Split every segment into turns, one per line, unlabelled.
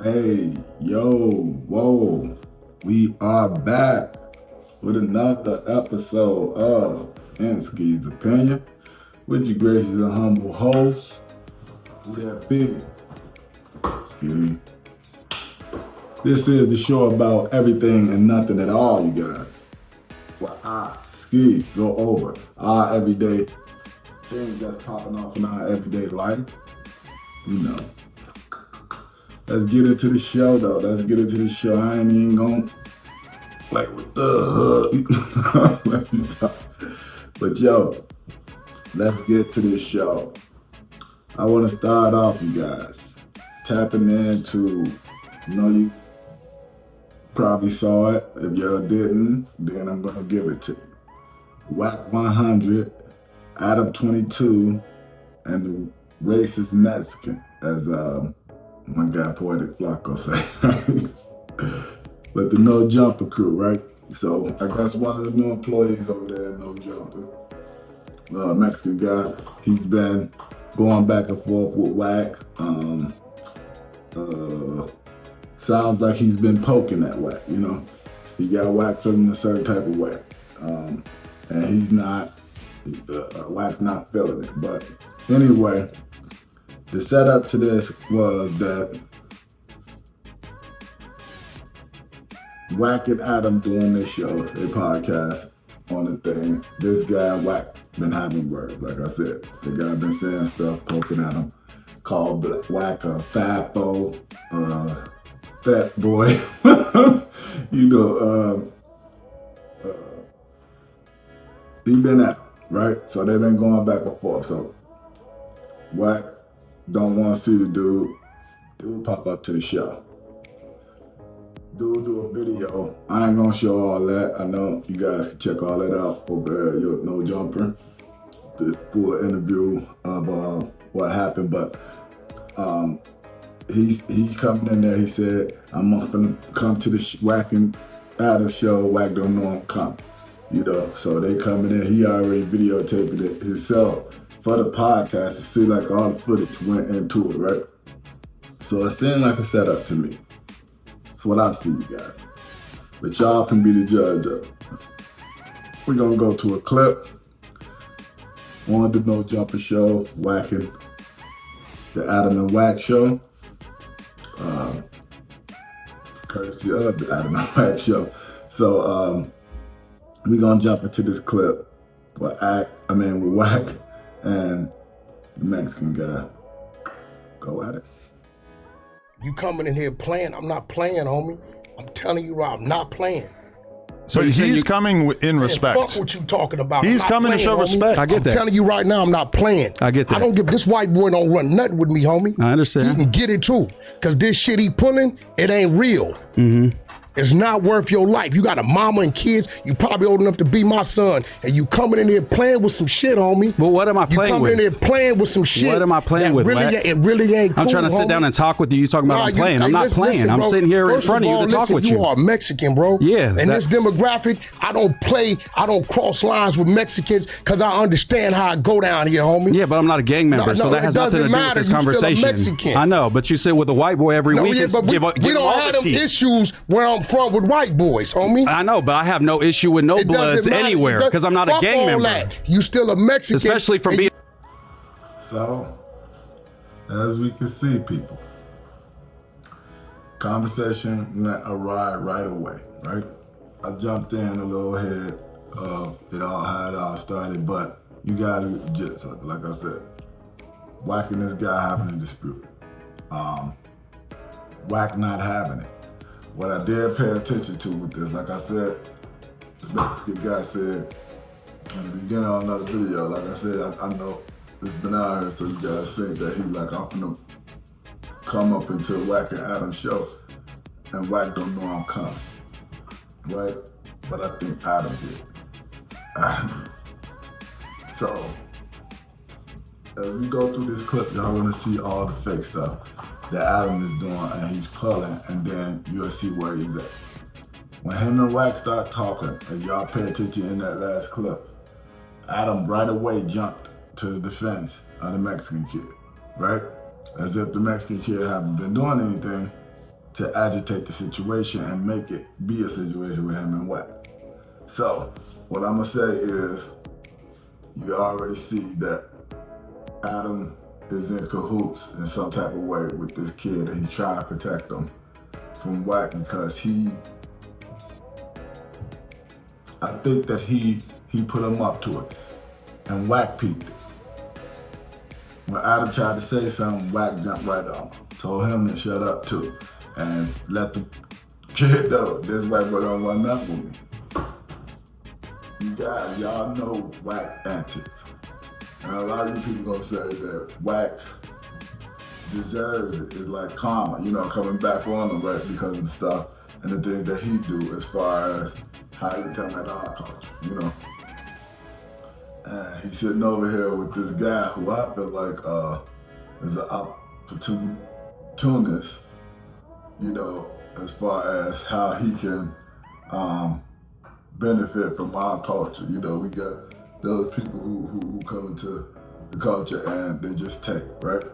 Hey, yo, whoa, we are back with another episode of Ski's Opinion with your gracious and humble host, who that big Ski. This is the show about everything and nothing at all, you guys. Well, Ski, go over our everyday things that's popping off in our everyday life, you know. Let's get into the show, though. I ain't even gonna play with the But yo, let's get to this show. I want to start off, you guys, tapping into, you probably saw it. If y'all didn't, then I'm gonna give it to you. Wack 100, Adam 22, and the racist Mexican, as my guy Poetic Flacco say. But the No Jumper crew, right? So I guess one of the new employees over there at No Jumper, Mexican guy, he's been going back and forth with Wack. Sounds like he's been poking at Wack, you know? He got Wack feeling a certain type of way. And he's not, Wack's not feeling it. But anyway, the setup to this was that Wack and Adam doing this show, a podcast on the thing. This guy and Wack been having words, like I said. The guy been saying stuff, poking at him, called Wack a fatbo, fat boy. You know, he been at him, right? So they've been going back and forth. So Wack don't want to see the dude pop up to the show. Dude do a video. I ain't gonna show all that. I know you guys can check all that out over at your No Jumper. The full interview of what happened, but he coming in there. He said, "I'm gonna come to the Wack and Adam show. Wack don't know I'm coming." You know, so they coming in. He already videotaped it himself for the podcast. It seemed like all the footage went into it, right? So it seemed like a setup to me. That's what I see, you guys. But y'all can be the judge of it. We're gonna go to a clip on the No Jumper show, whacking the Adam and Wack Show. Courtesy of the Adam and Wack Show. So we're gonna jump into this clip with Wack and the Mexican guy. Go at it.
You coming in here playing? I'm not playing, homie. I'm telling you right, I'm not playing.
So he's coming in respect.
Fuck what you talking about.
He's coming to show respect.
I get that.
I'm telling you right now, I'm not playing.
I get that.
I don't give, this white boy don't run nothing with me, homie.
I understand.
He can get it too. Cause this shit he pulling, it ain't real.
Mm-hmm.
It's not worth your life. You got a mama and kids. You probably old enough to be my son. And you coming in here playing with some shit, homie.
But what am I playing with?
You coming in here playing with some shit.
What am I playing with,
really, it really ain't cool,
I'm trying to sit
homie.
down and talk with you. You talking about I'm playing. I'm not
listen,
playing. I'm
bro.
sitting here in
First
front of you to talk with you.
You are Mexican, bro.
Yeah.
And this demographic, I don't play, I don't cross lines with Mexicans because I understand how I go down here, homie.
Yeah, but I'm not a gang member, so that has nothing to do with this conversation.
Still a Mexican.
I know, but you sit with a white boy every week and
we don't have them issues where I'm from with white boys, homie.
I know, but I have no issue with no bloods anywhere because I'm not a gang member.
That. You still a Mexican.
Especially from being...
So, as we can see, people, conversation went awry right away, right? I jumped in a little ahead of it all, how it all started, but you gotta just, like I said, Wack and this guy having a dispute. Wack not having it. What I did pay attention to with this, like I said, the Mexican guy said in the beginning of another video, like I said, I know it's been out here, so you guys think that he's like, I'm finna come up into Wack and Adam show, and Wack don't know I'm coming, right? But I think Adam did. So, as we go through this clip, y'all wanna see all the fake stuff that Adam is doing, and he's pulling, and then you'll see where he's at. When him and Wack start talking, and y'all pay attention in that last clip, Adam right away jumped to the defense of the Mexican kid, right? As if the Mexican kid haven't been doing anything to agitate the situation and make it be a situation with him and Wack. So, what I'm gonna say is, you already see that Adam is in cahoots in some type of way with this kid, and he's trying to protect him from Wack because I think that he put him up to it, and Wack peeped it. When Adam tried to say something, Wack jumped right on him, told him to shut up too, and let the kid know this white boy don't run up with me. You guys, y'all know Wack antics. And a lot of you people gonna say that Wack deserves it. It's like karma, coming back on him, right, because of the stuff and the things that he do as far as how he come at our culture, And he's sitting over here with this guy who I feel like is an opportunist, as far as how he can benefit from our culture. We got those people who come into the culture and they just take, right?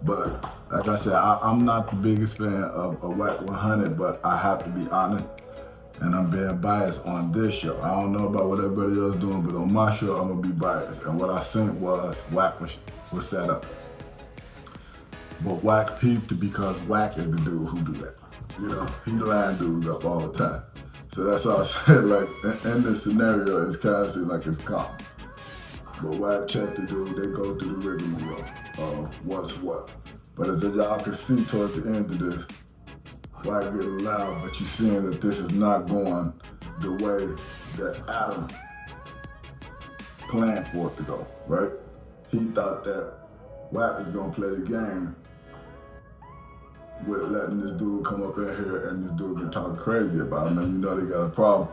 But like I said, I'm not the biggest fan of Wack 100, but I have to be honest, and I'm very biased on this show. I don't know about what everybody else is doing, but on my show, I'm gonna be biased. And what I think was Wack was set up. But Wack peeped it because Wack is the dude who do that. He line dudes up all the time. So that's all I said, like, in this scenario, it's kind of seems like it's calm. But Wack checked the dude, they go through the rigmarole of what's what. But as y'all can see toward the end of this, Wack getting loud, but you're seeing that this is not going the way that Adam planned for it to go, right? He thought that Wack was gonna play the game with letting this dude come up in here and this dude been talking crazy about him, and they got a problem.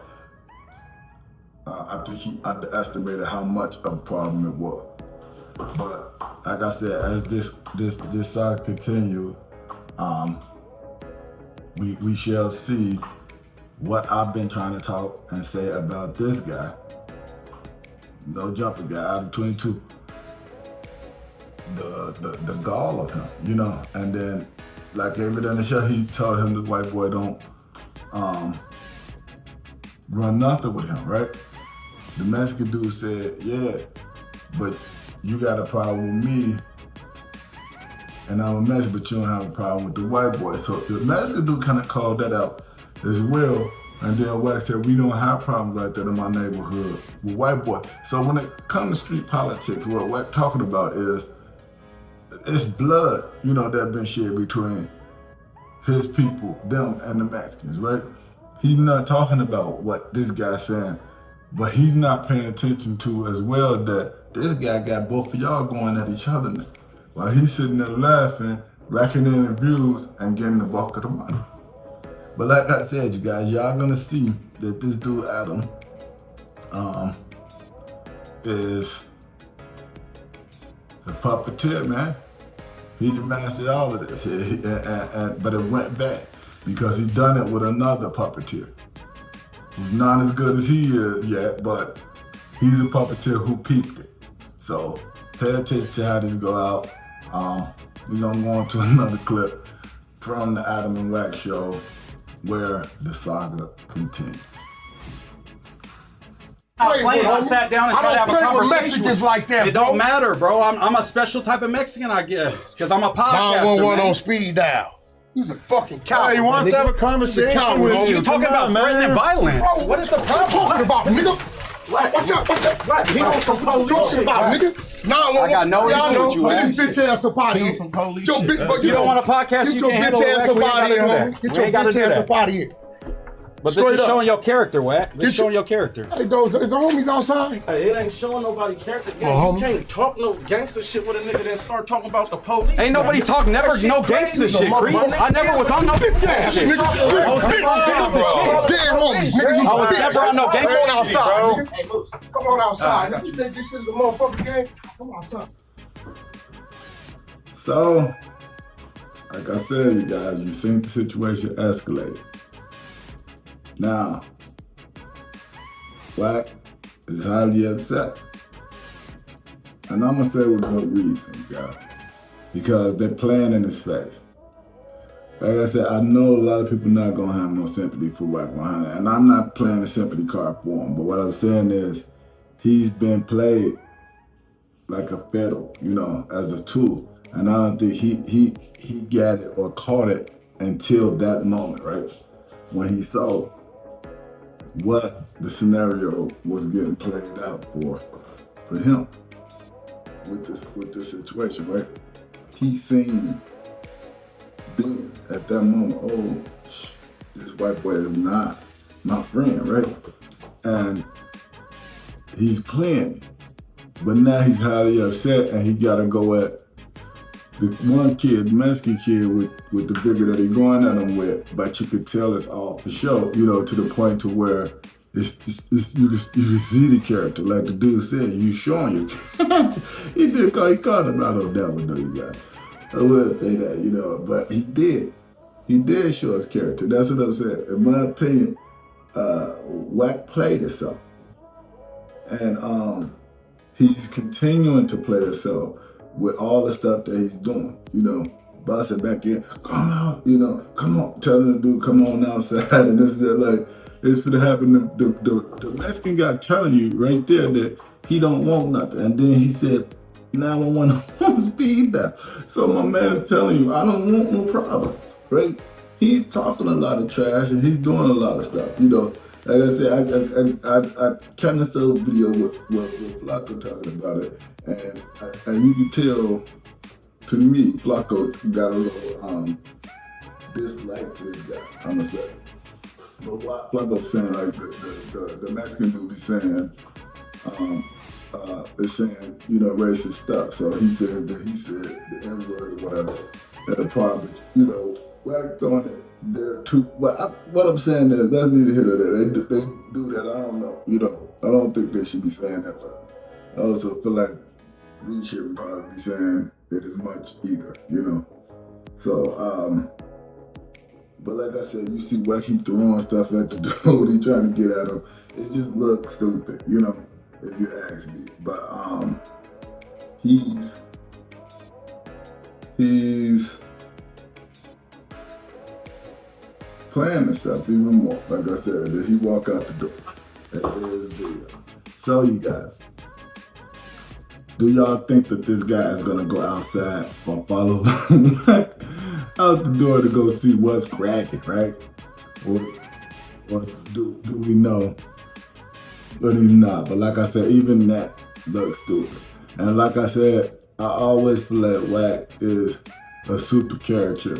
I think he underestimated how much of a problem it was. But like I said, as this saga continues, we shall see what I've been trying to talk and say about this guy, nojumper guy, Adam 22. The gall of him, and then like David in the show, he told him the white boy don't run nothing with him, right? The Mexican dude said, yeah, but you got a problem with me, and I'm a Mexican, but you don't have a problem with the white boy. So the Mexican dude kind of called that out as well. And then Wack said, we don't have problems like that in my neighborhood with white boy. So when it comes to street politics, what Wack talking about is, it's blood, that been shed between his people, them and the Mexicans, right? He's not talking about what this guy's saying, but he's not paying attention to as well that this guy got both of y'all going at each other now. While he's sitting there laughing, racking in the views and getting the bulk of the money. But like I said, you guys, y'all gonna see that this dude, Adam, is a puppeteer, man. He mastered all of this, but it went back because he done it with another puppeteer. He's not as good as he is yet, but he's a puppeteer who peeped it. So pay attention to how this go out. We're gonna go on to another clip from the Adam and Wack Show where the saga continues.
I sat down and tried to have a conversation
Mexicans like that,
It don't matter, bro. I'm a special type of Mexican, I guess, because I'm a podcaster.
911 on speed dial. He's a fucking coward.
He wants to have a conversation with you.
You talking about threatening violence?
Bro,
what is the problem?
Talking about, nigga? Watch out. He on some police talking about, nigga.
I got no issue with you,
Get
man.
this bitch ass up out of here.
You don't want a podcast, you can't handle it.
Get your bitch ass up out of here, homie. Get your bitch ass up out of here.
But this is showing your character, Wack. This is showing your character.
Hey, those is the homies outside.
Hey, it ain't showing nobody character. You can't talk no gangster shit with a nigga that start talking about the police.
Ain't nobody talk never no gangster shit, creep. I never was on no
bitch ass
shit.
nigga.
I was never on gangster shit.
Dead homies, nigga.
I was never on no gangster
Come on outside,
shit,
nigga. Hey, Moose, come on outside. You think this shit is a motherfucking game? Come on outside.
So, like I said, you guys, you seen the situation escalate. Now, Wack is highly upset. And I'm gonna say with good reason, guys. Because they're playing in his face. Like I said, I know a lot of people not gonna have no sympathy for Wack 100, and I'm not playing a sympathy card for him. But what I'm saying is, he's been played like a fiddle, as a tool, and I don't think he got it or caught it until that moment, right, when he saw what the scenario was getting played out for him with this situation, right? He seen then at that moment, oh, this white boy is not my friend, right? And he's playing, but now he's highly upset, and he gotta go at the one kid, the Mexican kid, with the vigor that he's going at him with. But you could tell it's all for show, to the point to where it's you can see the character, like the dude said, you showing your character. He called him out on that one, though, you guys. I wouldn't say that, but he did. He did show his character. That's what I'm saying. In my opinion, Wack played himself. And he's continuing to play himself with all the stuff that he's doing, busting back in, come out, come on, telling the dude, come on outside, and this, that, like, it's for to happen. The Mexican guy telling you right there that he don't want nothing. And then he said, 911 on speed dial. So my man's telling you, I don't want no problems, right? He's talking a lot of trash and he's doing a lot of stuff, Like I said, I kind of saw a video with Flacco talking about it, and you can tell, to me, Flacco got a little dislike for this guy, I'm gonna say. But what Flacco's saying, like the Mexican dude is saying, racist stuff. So he said the N-word or whatever at a part, Wack throwing it there too. What I'm saying is that's neither here nor there. They do that. I don't know. I don't think they should be saying that. But I also feel like we shouldn't probably be saying it as much either. So but like I said, you see Wack, he throwing stuff at the dude. He trying to get at him. It just looks stupid, if you ask me. But he's playing himself even more. Like I said, did he walk out the door at the end of the video? So you guys, do y'all think that this guy is gonna go outside or follow out the door to go see what's cracking, right? Or do we know? But he's not. But like I said, even that looks stupid. And like I said, I always feel like Wack is a super character,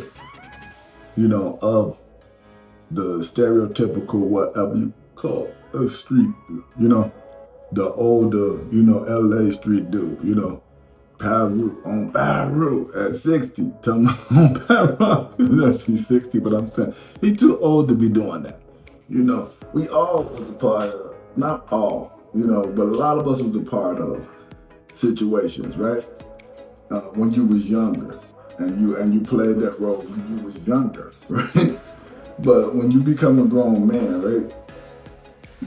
of the stereotypical, whatever you call a street dude, the older, LA street dude, Paru on Paru at 60, talking about on Paru. He's 60, but I'm saying he's too old to be doing that. We all was a part of, not all, but a lot of us was a part of situations, right? When you was younger, and you played that role when you was younger, right? But when you become a grown man, right,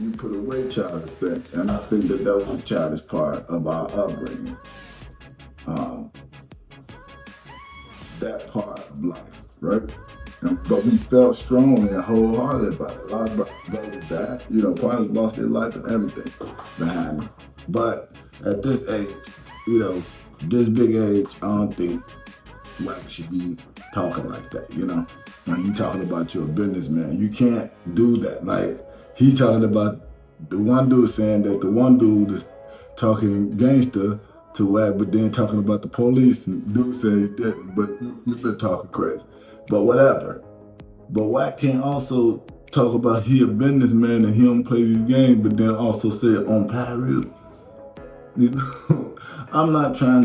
you put away childish things, and I think that was a childish part of our upbringing. That part of life, right? But we felt strong and wholehearted about it. A lot of brothers died, partners lost their life and everything behind them. But at this age, this big age, I don't think Wack should be talking like that, When you talking about you're a businessman, you can't do that. Like, he's talking about the one dude saying that the one dude is talking gangster to Wack, but then talking about the police, and dude say he didn't, but you've been talking crazy. But whatever. But Wack can also talk about he a businessman and he don't play these games, but then also say it on Paru. I'm not trying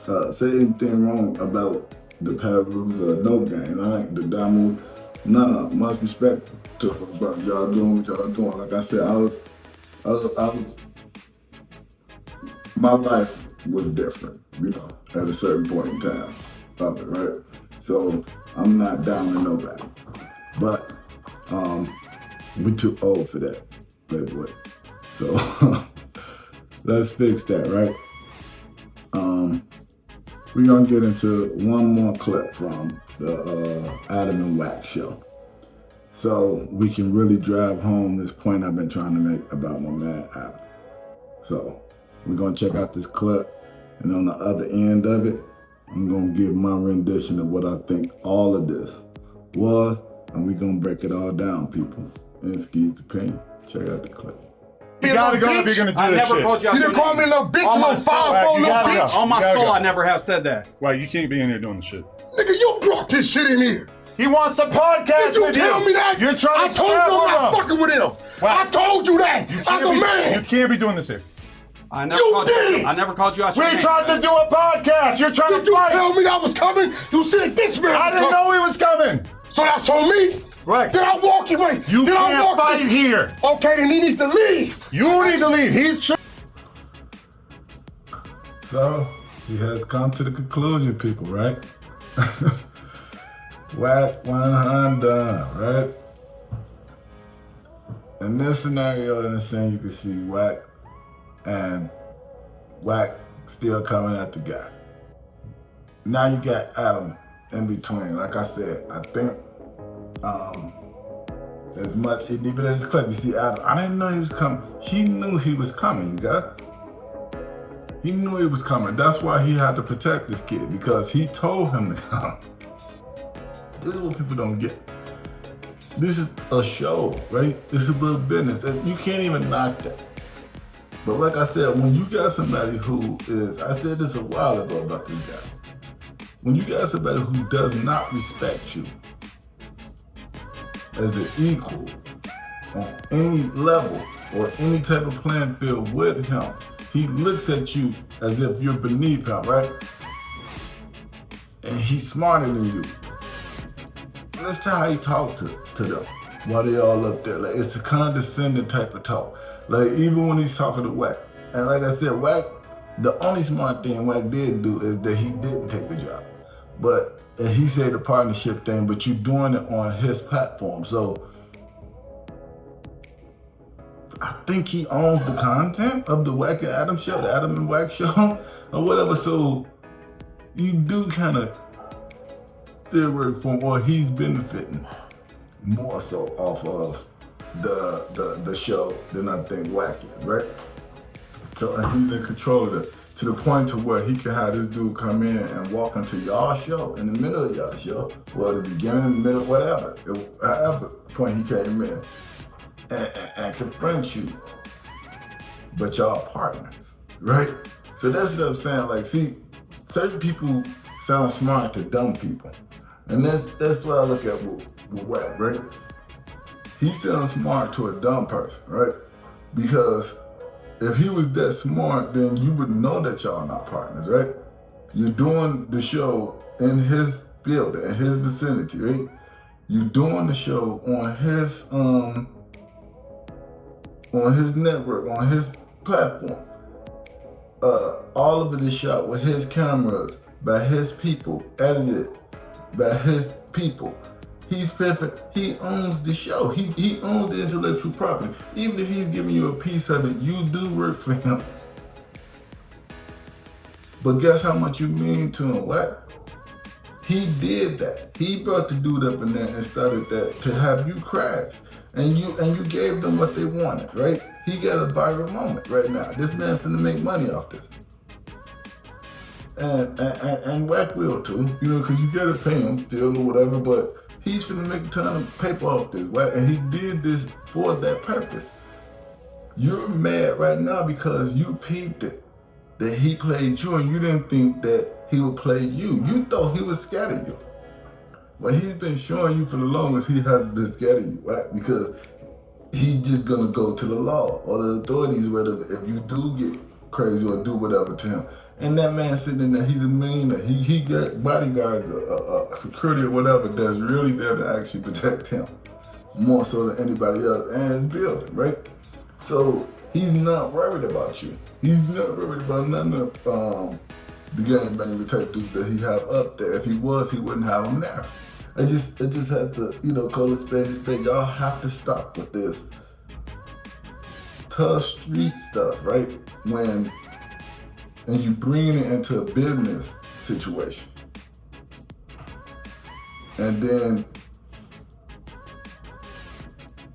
to say anything wrong about the Parus or no game. I ain't the Damu. Nah, much respect to them, bro. Y'all doing what y'all doing. Like I said, I was my life was different, at a certain point in time of it, right? So I'm not down to nobody. But we're too old for that, Playboy. So let's fix that, right? we're gonna get into one more clip from the Adam and Wack Show, so we can really drive home this point I've been trying to make about my man Adam. So we're gonna check out this clip, and on the other end of it, I'm gonna give my rendition of what I think all of this was, and we're gonna break it all down, people. And Ski's opinion. Check out the clip.
You gotta go if you're gonna do
I
this
never
shit.
called you out.
You didn't call me a little bitch,
On my
little
soul.
5'4"
You
little
gotta
bitch.
go.
On my
You gotta
soul,
go.
I never have said that.
Why, you can't be in here doing this shit.
Nigga, you brought this shit in here.
He wants to podcast
Did you
with
tell me that?
You're trying
I
to
told you I'm
scramble
not
him.
fucking with him.
Wow.
I told you that
You
as
can't
a
be-
man.
You can't be doing this here.
I never
You
called
did.
you. I never called you out.
We
your name.
tried to do a podcast. You're trying
Did
to
you
fight.
tell me that was coming? You said this man
I
was
didn't
coming.
know he was coming.
So that's on me?
Right.
Did I walk away?
You
Did I
can't
walk
fight
in?
here.
Okay, then he needs to leave.
You need to leave. He's
So he has come to the conclusion, people, right? Wack, one done, right? In this scenario, in the scene, you can see Wack and Wack still coming at the guy. Now you got Adam in between. Like I said, I think as much, even in this clip, you see Adam. I didn't know he was coming. He knew he was coming, you guys. He knew he was coming. That's why he had to protect this kid, because he told him to come. This is what people don't get. This is a show, right? This is about business, and you can't even knock that. But like I said, when you got somebody who is, I said this a while ago about this guy. When you got somebody who does not respect you as an equal on any level or any type of playing field with him, he looks at you as if you're beneath him, right? And he's smarter than you. Listen to how he talked to them while they all up there. Like, it's a condescending type of talk. Like, even when he's talking to Wack. And like I said, Wack, the only smart thing Wack did do is that he didn't take the job. But and he said the partnership thing, but you're doing it on his platform. So I think he owns the content of the Wack and Adam show, the Adam and Wack show, or whatever. So you do kind of still work for him, or he's benefiting more so off of the show than I think Wack is, right? So he's in control of it, to the point to where he can have this dude come in and walk into y'all show, in the middle of y'all show, or the beginning, the middle, whatever, however point he came in, and confront you, but y'all partners, right? So that's what I'm saying. Like, see, certain people sound smart to dumb people, and that's what I look at with Wack, right? He sounds smart to a dumb person, right? Because if he was that smart, then you would know that y'all not partners, right? You're doing the show in his building, in his vicinity, right? You're doing the show on his network, on his platform. All of it is shot with his cameras, by his people, edited by his people. He's perfect. He owns the show. He owns the intellectual property. Even if he's giving you a piece of it, you do work for him. But guess how much you mean to him? What? He did that. He brought the dude up in there and started that to have you crash. And you gave them what they wanted, right? He got a viral moment right now. This man finna make money off this. And Wack will too, you know, because you gotta pay him still or whatever, but he's finna make a ton of paper off this, right? And he did this for that purpose. You're mad right now because you peeped it, that he played you, and you didn't think that he would play you. You thought he was scared of you. Well, he's been showing you for the longest he hasn't been scared of you, right? Because he's just gonna go to the law or the authorities, whatever, if you do get crazy or do whatever to him. And that man sitting in there, he's a millionaire. He got bodyguards, security or whatever that's really there to actually protect him, more so than anybody else, and his building, right? So he's not worried about you. He's not worried about none of the gangbanging type dudes that he have up there. If he was, he wouldn't have them there. I just had to, you know, call a spade a spade. Y'all have to stop with this tough street stuff, right? And you bringing it into a business situation. And then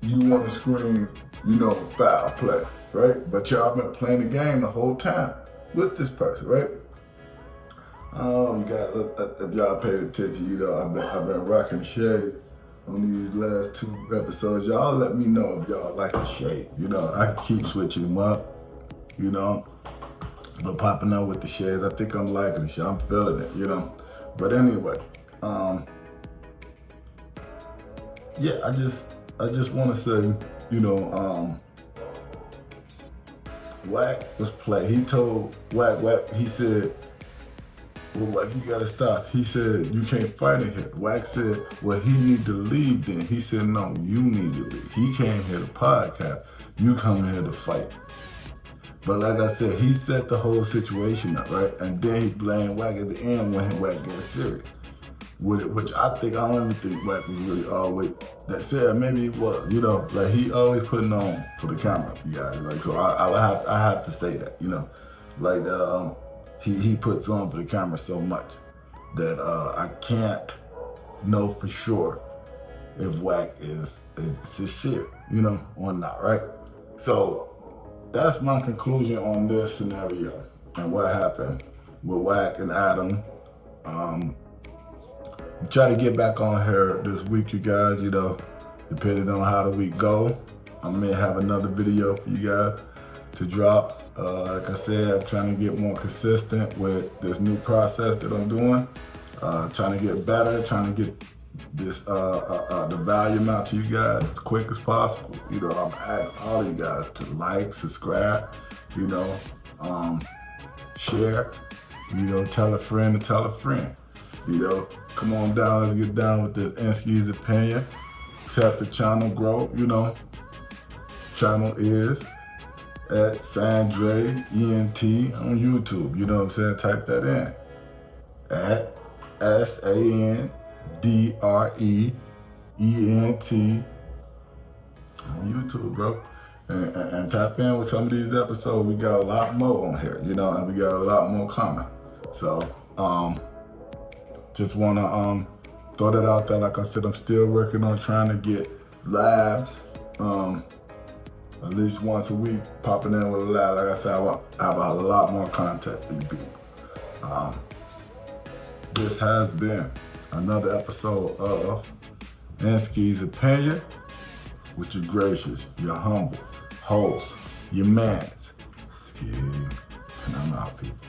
you want to scream, foul play, right? But y'all been playing the game the whole time with this person, right? You guys, if y'all paid attention, I've been rocking shade on these last 2 episodes. Y'all let me know if y'all like the shade. I can keep switching them up, but popping out with the shades, I think I'm liking the shit. I'm feeling it, But anyway, I just want to say, Wack was play. He told Wack, he said, well, Wack, you gotta stop. He said, you can't fight in here. Wack said, well, he need to leave then. He said, no, you need to leave. He came here to podcast. You come here to fight. But like I said, he set the whole situation up, right? And then he blamed Wack at the end when Wack gets serious with it, which I don't even think Wack was really always that serious. Maybe he was, like he always putting on for the camera, you guys. Like, so I have to say that, like he puts on for the camera so much that I can't know for sure if Wack is sincere, or not, right? So that's my conclusion on this scenario and what happened with Wack and Adam. Try to get back on here this week, you guys, depending on how the week go. I may have another video for you guys to drop. Like I said, I'm trying to get more consistent with this new process that I'm doing. Trying to get better, trying to get this the volume out to you guys as quick as possible. I'm asking all of you guys to like, subscribe, share, tell a friend to tell a friend. Come on down, let's get down with this Ensky's opinion. Let's help the channel grow, Channel is at Sandre ENT on YouTube. You know what I'm saying? Type that in. At SANDREENT on YouTube, bro. And tap in with some of these episodes. We got a lot more on here, and we got a lot more coming. So, just wanna throw that out there. Like I said, I'm still working on trying to get lives, at least once a week, popping in with a live. Like I said, I have a lot more content for you people. This has been another episode of Ensky's Opinion with your gracious, your humble host, your man, Ski, and I'm out, people.